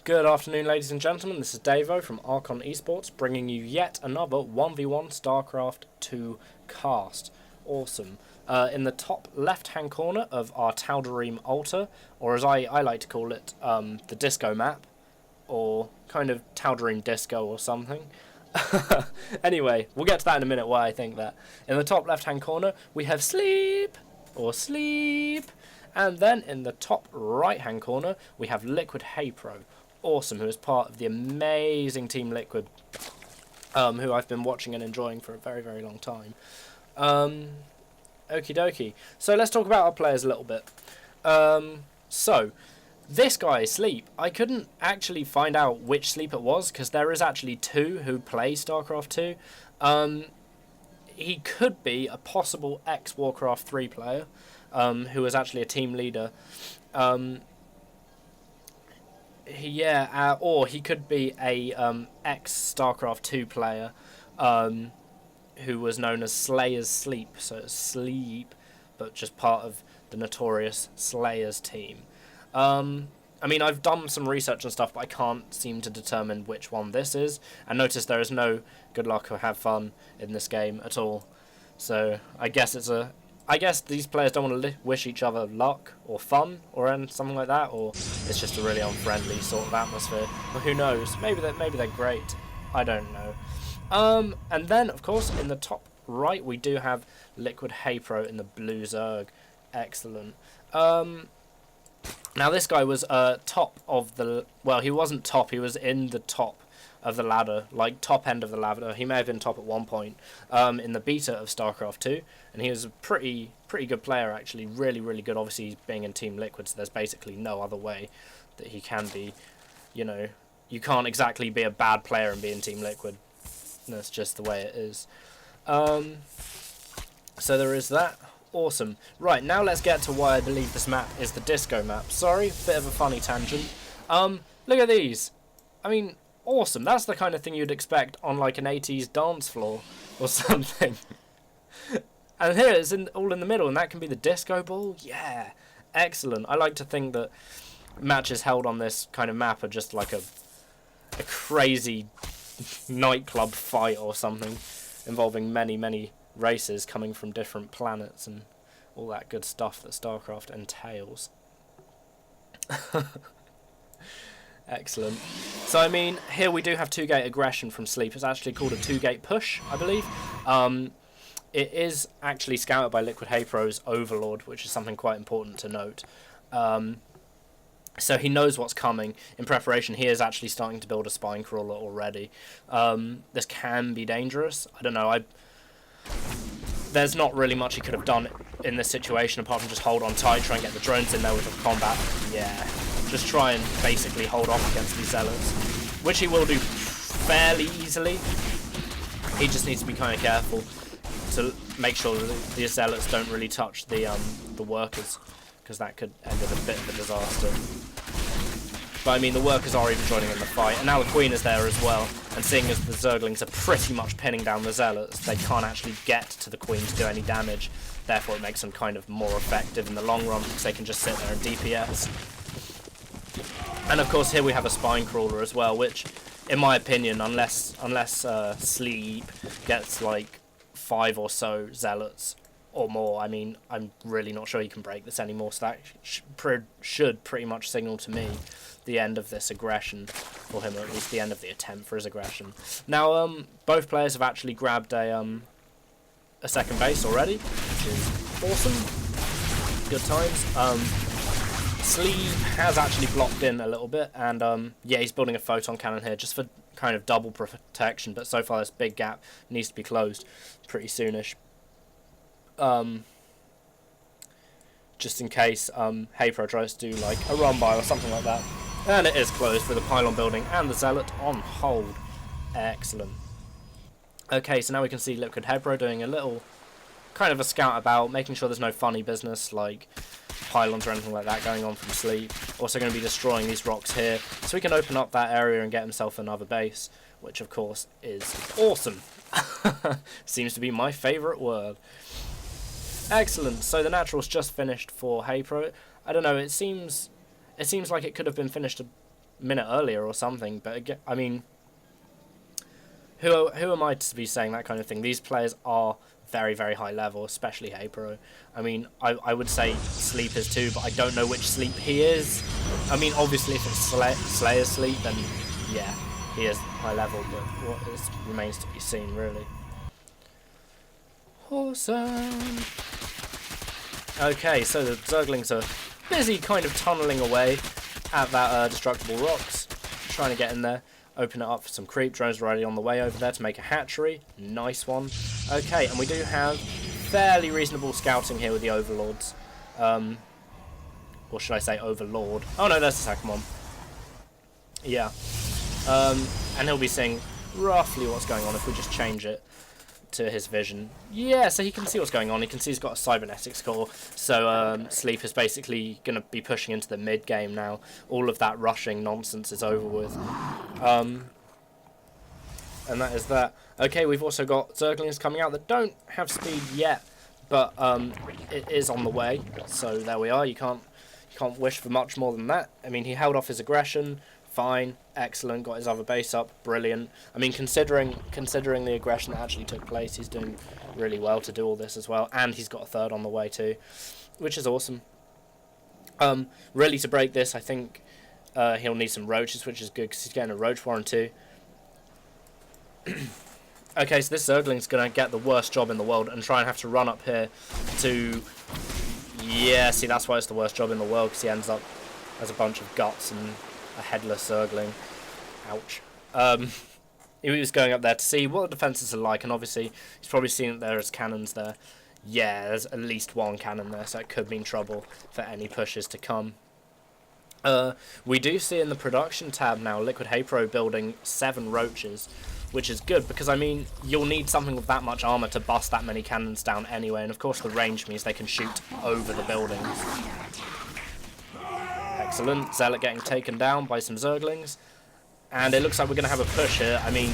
Good afternoon, ladies and gentlemen. This is Davo from Archon Esports, bringing you yet another 1v1 StarCraft 2 cast. Awesome. In the top left-hand corner of our Tal'Darim altar, or as I like to call it, the disco map, or kind of Tal'Darim disco or something. Anyway, we'll get to that in a minute, why I think that. In the top left-hand corner, we have Sleep, or Sleep. And then in the top right-hand corner, we have LiquidHaypro. Awesome, who is part of the amazing Team Liquid, who I've been watching and enjoying for a very, very long time. Okie dokie. So let's talk about our players a little bit. So, this guy, Sleep, I couldn't actually find out which Sleep it was, because there is actually two who play StarCraft 2. He could be a possible ex-Warcraft 3 player, who was actually a team leader. Or he could be a ex-StarCraft 2 player who was known as Slayer's Sleep, so it's Sleep, but just part of the notorious Slayer's team. I mean, I've done some research and stuff, but I can't seem to determine which one this is. And notice there is no good luck or have fun in this game at all. So I guess I guess these players don't want to wish each other luck or fun or something like that, or it's just a really unfriendly sort of atmosphere. Well, who knows? Maybe they're great. I don't know. And then, of course, in the top right, we do have LiquidHaypro in the blue Zerg. Excellent. Now, this guy was top of the... Well, he wasn't top. He was in the top of the ladder, like top end of the ladder. He may have been top at one point in the beta of StarCraft 2, and he was a pretty good player, actually. Really, really good. Obviously, he's being in Team Liquid, so there's basically no other way that he can be. You know, you can't exactly be a bad player and be in Team Liquid. That's just the way it is. So there is that. Awesome. Right, now let's get to why I believe this map is the disco map. Sorry, bit of a funny tangent. Look at these. I mean, awesome. That's the kind of thing you'd expect on like an 80s dance floor or something. And here it's all in the middle, and that can be the disco ball. Yeah, excellent. I like to think that matches held on this kind of map are just like a crazy nightclub fight or something, involving many races coming from different planets and all that good stuff that StarCraft entails. Excellent. So, I mean, here we do have 2-gate aggression from Sleep. It's actually called a 2-gate push, I believe. It is actually scouted by LiquidHaypro's Overlord, which is something quite important to note. So he knows what's coming. In preparation, he is actually starting to build a spine crawler already. This can be dangerous. I don't know. There's not really much he could have done in this situation apart from just hold on tight, try and get the drones in there with the combat. Yeah, just try and basically hold off against these zealots, which he will do fairly easily. He just needs to be kind of careful to make sure that the zealots don't really touch the workers, because that could end in a bit of a disaster. But I mean, the workers are even joining in the fight, and now the Queen is there as well. And seeing as the Zerglings are pretty much pinning down the Zealots, they can't actually get to the Queen to do any damage. Therefore, it makes them kind of more effective in the long run, because they can just sit there and DPS. And of course, here we have a spine crawler as well, which, in my opinion, unless Sleep gets like 5 or so Zealots or more, I mean, I'm really not sure he can break this anymore. So that should pretty much signal to me the end of this aggression for him, or at least the end of the attempt for his aggression. Now, both players have actually grabbed a second base already, which is awesome. Good times. Sleep has actually blocked in a little bit, and yeah, he's building a photon cannon here just for kind of double protection, but so far this big gap needs to be closed pretty soonish. Just in case Haypro tries to do like a run by or something like that. And it is closed for the pylon building and the Zealot on hold. Excellent. Okay, so now we can see LiquidHaypro doing a little kind of a scout about, making sure there's no funny business like pylons or anything like that going on from Sleep. Also going to be destroying these rocks here, so he can open up that area and get himself another base, which of course is awesome. Seems to be my favourite word. Excellent. So the Natural's just finished for Haypro. I don't know, it seems like it could have been finished minute earlier or something. But again, I mean, who am I to be saying that kind of thing? These players are very, very high level, especially HayPro. I mean, I would say Sleep is too, but I don't know which Sleep he is. I mean, obviously if it's Slayer's Sleep, then yeah, he is high level, but what is remains to be seen, really. Awesome. Okay, so the Zerglings are busy kind of tunneling away at that destructible rocks, trying to get in there. Open it up for some creep. Drones already on the way over there to make a hatchery. Nice one. Okay, and we do have fairly reasonable scouting here with the Overlords. Or should I say Overlord? Oh no, there's the second one. Yeah. And he'll be seeing roughly what's going on if we just change it to his vision. Yeah, so he can see what's going on. He can see he's got a cybernetics core. So Sleep is basically going to be pushing into the mid game now. All of that rushing nonsense is over with. And that is that. Okay, we've also got Zerglings coming out that don't have speed yet, but it is on the way. So there we are. You can't wish for much more than that. I mean, he held off his aggression. Fine, excellent, got his other base up, brilliant. I mean, considering the aggression that actually took place, he's doing really well to do all this as well, and he's got a third on the way too, which is awesome. Really, to break this, I think he'll need some roaches, which is good because he's getting a roach warren too. Okay, so this Zergling's going to get the worst job in the world and try and have to run up here to... Yeah, see, that's why it's the worst job in the world, because he ends up as a bunch of guts and a headless Zergling. Ouch. He was going up there to see what the defences are like, and obviously he's probably seen that there's cannons there. Yeah, there's at least one cannon there, so it could mean trouble for any pushes to come. We do see in the production tab now LiquidHaypro building 7 roaches, which is good because, I mean, you'll need something with that much armour to bust that many cannons down anyway, and of course the range means they can shoot over the buildings. Excellent. Zealot getting taken down by some Zerglings. And it looks like we're going to have a push here. I mean...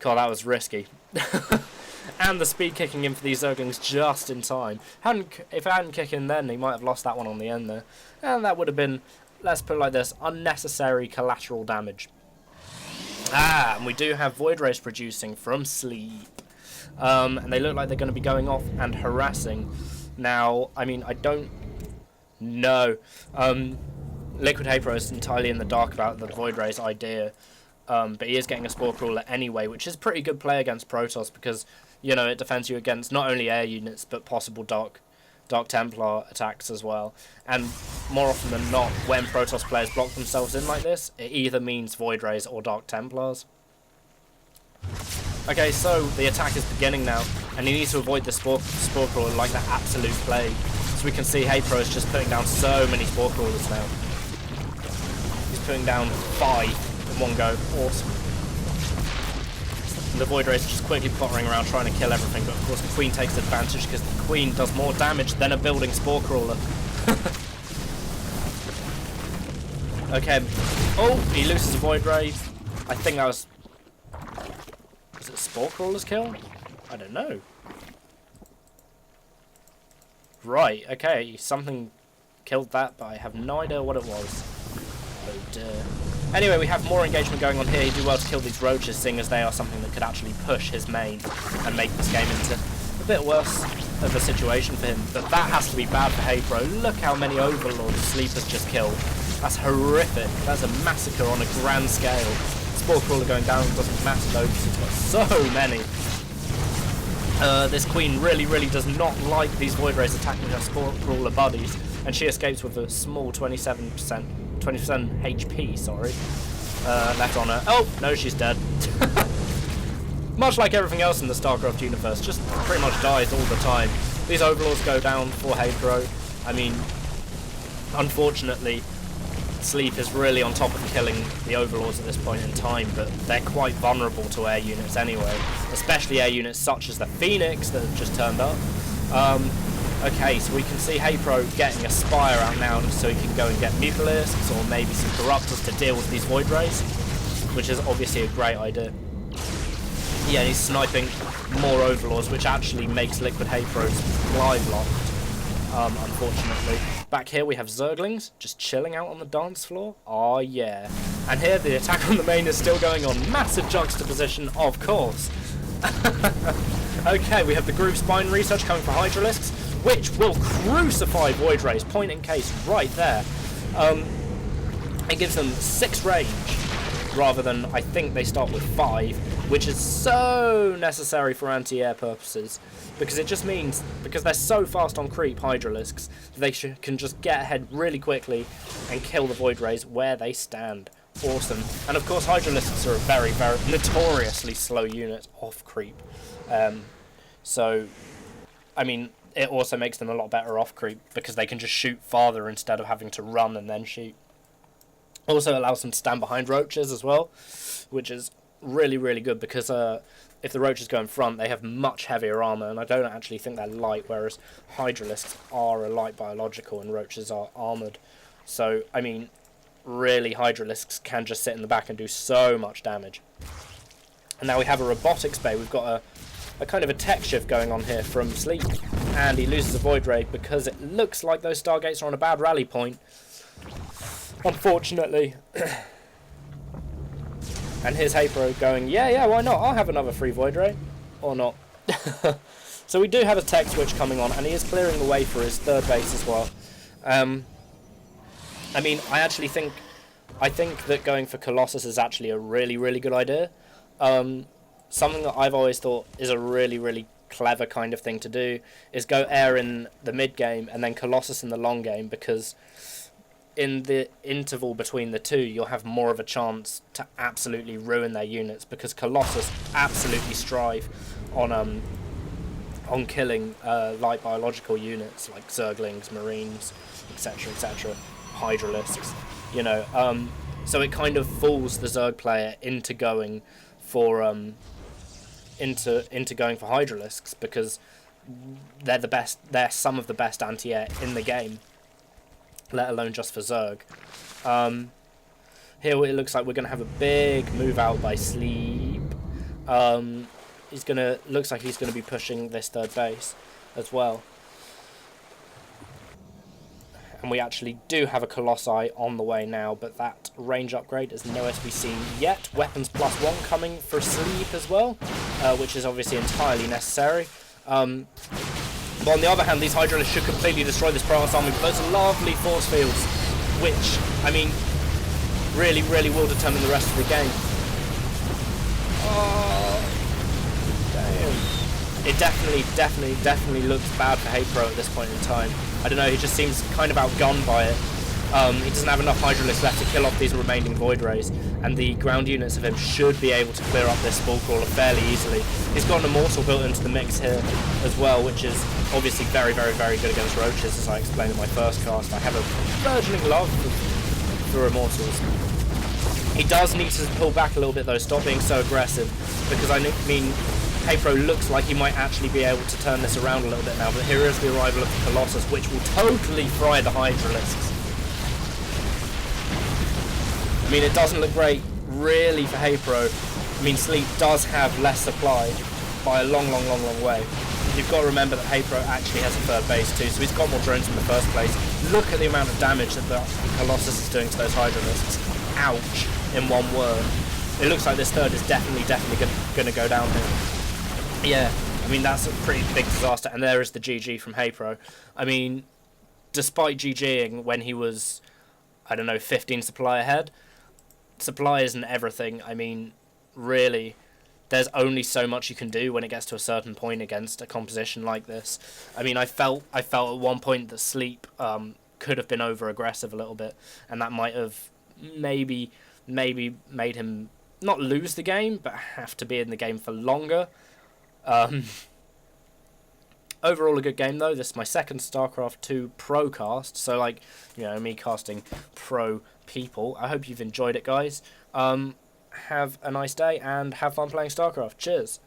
God, that was risky. And the speed kicking in for these Zerglings just in time. If it hadn't kicked in then, he might have lost that one on the end there. And that would have been, let's put it like this, unnecessary collateral damage. And we do have Void Rays producing from Sleep. And they look like they're going to be going off and harassing. Now, I mean, I don't know. LiquidHaypro is entirely in the dark about the Void Rays idea. But he is getting a Spore Crawler anyway, which is pretty good play against Protoss because, you know, it defends you against not only air units, but possible Dark Templar attacks as well. And more often than not, when Protoss players block themselves in like this, it either means Void Rays or Dark Templars. Okay, so the attack is beginning now, and he needs to avoid the Spore Crawler like that absolute plague. So we can see HayPro is just putting down so many Spore Crawlers now. He's putting down 5 in one go. Awesome. And the Void Rays are just quickly pottering around trying to kill everything, but of course the Queen takes advantage because the Queen does more damage than a building Spore Crawler. Okay. Oh, he loses a Void Ray. I think that was... Is it Spore Crawler's kill? I don't know. Right, okay, something killed that, but I have no idea what it was. Oh dear. Anyway, we have more engagement going on here. He'd do well to kill these roaches, seeing as they are something that could actually push his main and make this game into a bit worse of a situation for him. But that has to be bad for HayPro. Look how many Overlords Sleep has just killed. That's horrific. That's a massacre on a grand scale. Spore Crawler going down doesn't matter though, because it's got so many. This Queen really does not like these Void Rays attacking her Spore Crawler buddies, and she escapes with a small 20% HP, sorry, left on her. Oh, no, she's dead. Much like everything else in the StarCraft universe, just pretty much dies all the time. These Overlords go down for HayPro. I mean, unfortunately, Sleep is really on top of killing the Overlords at this point in time, but they're quite vulnerable to air units anyway, especially air units such as the Phoenix that have just turned up. Okay, so we can see HayPro getting a Spire out now so he can go and get Mutalisks or maybe some Corruptors to deal with these Void Rays, which is obviously a great idea. Yeah, he's sniping more Overlords, which actually makes LiquidHaypro's live locked. unfortunately. Back here we have Zerglings just chilling out on the dance floor. Oh yeah. And here the attack on the main is still going on. Massive juxtaposition, of course. Okay, we have the Groove Spine research coming for Hydralisks, which will crucify Void Rays, point in case right there. It gives them 6 range, rather than, I think they start with 5, which is so necessary for anti-air purposes, because it just means, because they're so fast on creep, Hydralisks, they can just get ahead really quickly and kill the Void Rays where they stand. Awesome. And of course Hydralisks are a very, very notoriously slow unit off creep. So, I mean, it also makes them a lot better off creep, because they can just shoot farther instead of having to run and then shoot. Also allows them to stand behind roaches as well, which is really, really good, because if the roaches go in front, they have much heavier armor, and I don't actually think they're light, whereas Hydralisks are a light biological and roaches are armored. So, I mean, really, Hydralisks can just sit in the back and do so much damage. And now we have a robotics bay. We've got a kind of a tech shift going on here from Sleep, and he loses a Void Ray because it looks like those Stargates are on a bad rally point, unfortunately. And here's Haypro going, yeah, why not? I'll have another free Void Ray. Or not. So we do have a tech switch coming on, and he is clearing the way for his third base as well. I mean, I think that going for Colossus is actually a really, really good idea. Something that I've always thought is a really, really clever kind of thing to do is go air in the mid game and then Colossus in the long game, because in the interval between the two you'll have more of a chance to absolutely ruin their units, because Colossus absolutely strive on killing light biological units like Zerglings, Marines, etc., Hydralisks, you know. So it kind of fools the Zerg player into going for into going for Hydralisks, because they're the best. They're some of the best anti-air in the game, let alone just for Zerg. Here it looks like we're gonna have a big move out by Sleep. Looks like he's gonna be pushing this third base as well. And we actually do have a Colossi on the way now, but that range upgrade is nowhere to be seen yet. Weapons +1 coming for Sleep as well, which is obviously entirely necessary. But on the other hand, these Hydralisks should completely destroy this Protoss army with those lovely force fields, which, I mean, really, really will determine the rest of the game. Oh, damn. It definitely looks bad for Haypro at this point in time. I don't know, he just seems kind of outgunned by it. He doesn't have enough Hydralisks left to kill off these remaining Void Rays, and the ground units of him should be able to clear up this Spore Crawler fairly easily. He's got an Immortal built into the mix here as well, which is obviously very, very, very good against roaches, as I explained in my first cast. I have a burgeoning love for Immortals. He does need to pull back a little bit though, stop being so aggressive, because I mean, Haypro looks like he might actually be able to turn this around a little bit now, but here is the arrival of the Colossus, which will totally fry the Hydralisks. I mean, it doesn't look great, really, for Haypro. I mean, Sleep does have less supply by a long way. You've got to remember that Haypro actually has a third base too, so he's got more drones in the first place. Look at the amount of damage that the Colossus is doing to those Hydralisks. Ouch, in one word. It looks like this third is definitely going to go down here. Yeah, I mean, that's a pretty big disaster, and there is the GG from Haypro. I mean, despite GGing when he was, I don't know, 15 supply ahead, supply isn't everything. I mean, really, there's only so much you can do when it gets to a certain point against a composition like this. I mean, I felt at one point that Sleep could have been over-aggressive a little bit, and that might have maybe made him not lose the game, but have to be in the game for longer. Overall a good game though. This is my second StarCraft 2 pro cast, so like, you know, me casting pro people. I hope you've enjoyed it, guys. Have a nice day and have fun playing StarCraft. Cheers.